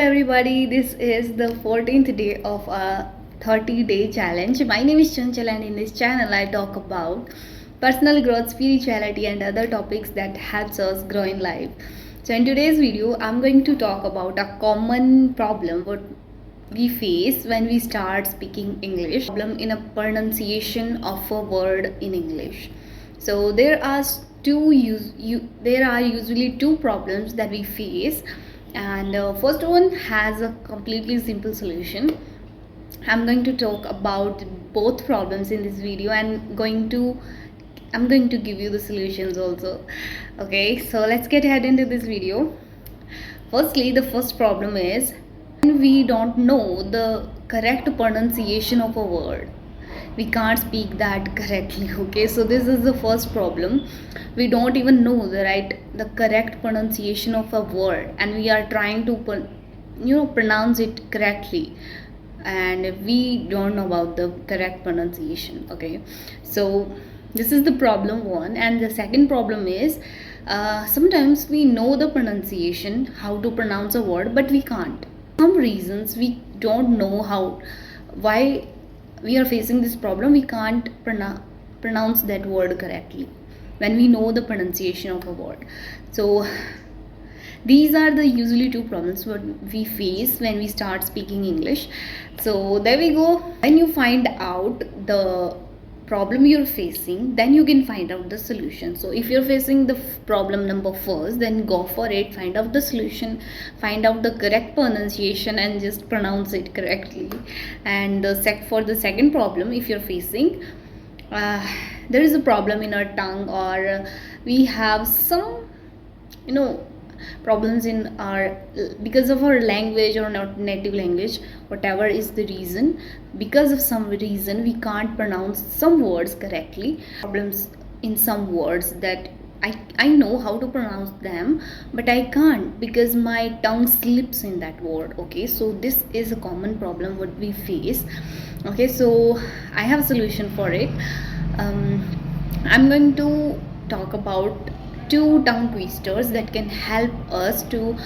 everybody, this is the 14th day of a 30-day challenge. My name is Chanchal and in this channel I talk about personal growth, spirituality and other topics that helps us grow in life. So in today's video, I'm going to talk about a common problem what we face when we start speaking English. Problem in a pronunciation of a word in English. So there are usually two problems that we face, and first one has a completely simple solution. I'm going to talk about both problems in this video and I'm going to give you the solutions also. Okay, so let's get ahead into this video. Firstly, the first problem is when we don't know the correct pronunciation of a word, we can't speak that correctly. Okay, so this is the first problem. We don't even know the correct pronunciation of a word, and we are trying to pronounce it correctly, and we don't know about the correct pronunciation. Okay, so this is the problem one. And the second problem is sometimes we know the pronunciation, how to pronounce a word, but we can't. Some reasons we don't know why we are facing this problem. We can't pronounce that word correctly when we know the pronunciation of a word. So these are the usually two problems what we face when we start speaking English. So there we go. When you find out the problem you're facing, then you can find out the solution. So if you're facing the problem number first, then go for it, find out the solution, find out the correct pronunciation and just pronounce it correctly. And for the second problem, if you're facing there is a problem in our tongue, or we have some problems in our because of our language or not native language, whatever is the reason, because of some reason we can't pronounce some words correctly. Problems in some words that I know how to pronounce them, but I can't because my tongue slips in that word. Okay, so this is a common problem what we face. Okay, so I have a solution for it. I'm going to talk about two tongue twisters that can help us to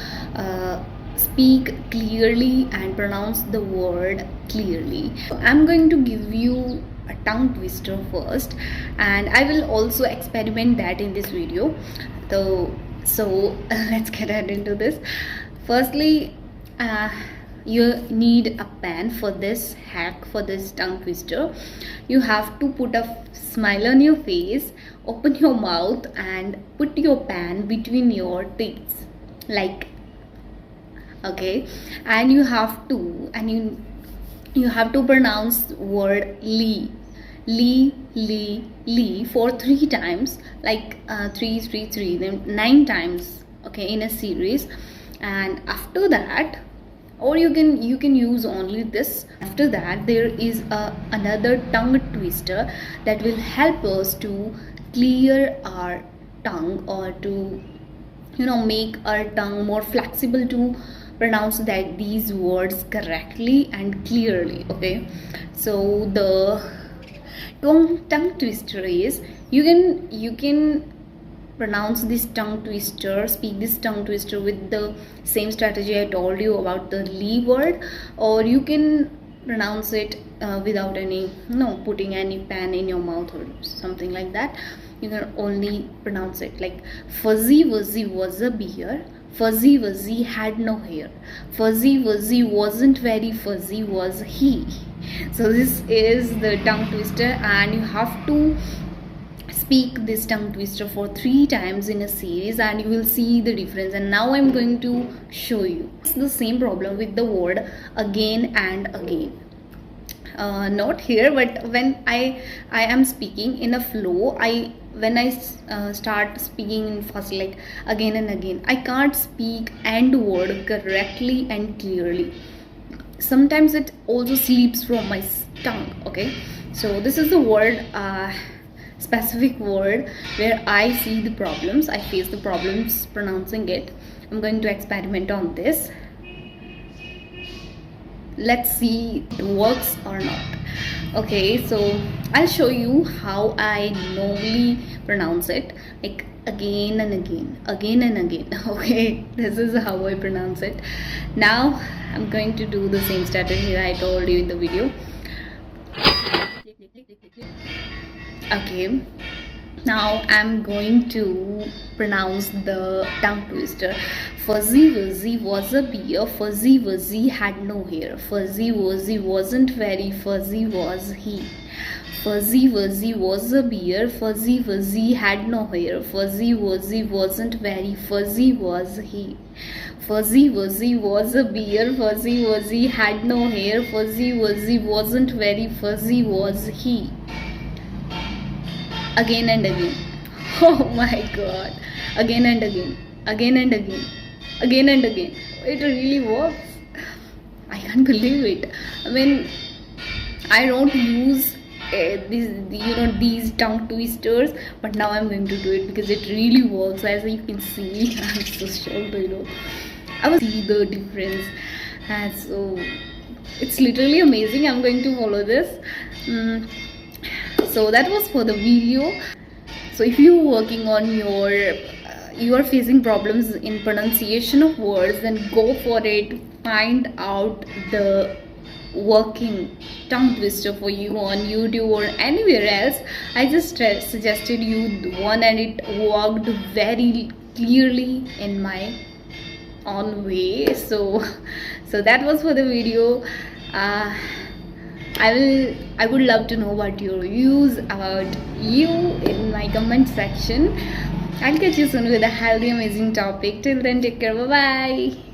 speak clearly and pronounce the word clearly. I'm going to give you a tongue twister first, and I will also experiment that in this video. So let's get right into this. Firstly, you need a pen for this hack, for this tongue twister. You have to put a smile on your face, open your mouth and put your pen between your teeth, like, okay, and you have to pronounce word lee for 3 times, like 3 then 9 times, okay, in a series. And after that, or you can use only this. After that, there is another tongue twister that will help us to clear our tongue, or to make our tongue more flexible to pronounce these words correctly and clearly. Okay, so the tongue twister is, you can pronounce this tongue twister, speak this tongue twister with the same strategy I told you about the lee word, or you can pronounce it without putting any pen in your mouth or something like that. You can only pronounce it like, Fuzzy Wuzzy was a bear, Fuzzy Wuzzy had no hair, Fuzzy Wuzzy wasn't very fuzzy was he. So this is the tongue twister, and you have to speak this tongue twister for 3 times in a series, and you will see the difference. And now I'm going to show you. It's the same problem with the word again and again. Not here, but when I am speaking in a flow, when I start speaking in fast, like again and again, I can't speak end word correctly and clearly. Sometimes it also slips from my tongue. Okay, so this is the word, specific word where I see the problems, I face the problems pronouncing it. I'm going to experiment on this. Let's see if it works or not. Okay, so I'll show you how I normally pronounce it, like again and again. Okay, this is how I pronounce it. Now I'm going to do the same strategy that I told you in the video. Okay, now I'm going to pronounce the tongue twister. Fuzzy Wuzzy was a bear. Fuzzy Wuzzy had no hair. Fuzzy Wuzzy wasn't very fuzzy, was he? Fuzzy Wuzzy was a bear. Fuzzy Wuzzy had no hair. Fuzzy Wuzzy wasn't very fuzzy, was he? Fuzzy Wuzzy was a bear. Fuzzy Wuzzy had no hair. Fuzzy Wuzzy wasn't very fuzzy, was he? Again and again. Oh my god. Again and again. Again and again. Again and again. It really works. I can't believe it. I mean, I don't use these tongue twisters, but now I'm going to do it because it really works. As you can see, I'm so shocked. I will see the difference, and so it's literally amazing. I'm going to follow this. So that was for the video. So if you're working on you are facing problems in pronunciation of words, then go for it. Find out the working tongue twister for you on YouTube or anywhere else. I just suggested you one, and it worked very clearly in my own way. So that was for the video. I would love to know what your views about you in my comment section. I'll catch you soon with a healthy, amazing topic. Till then, take care. Bye bye.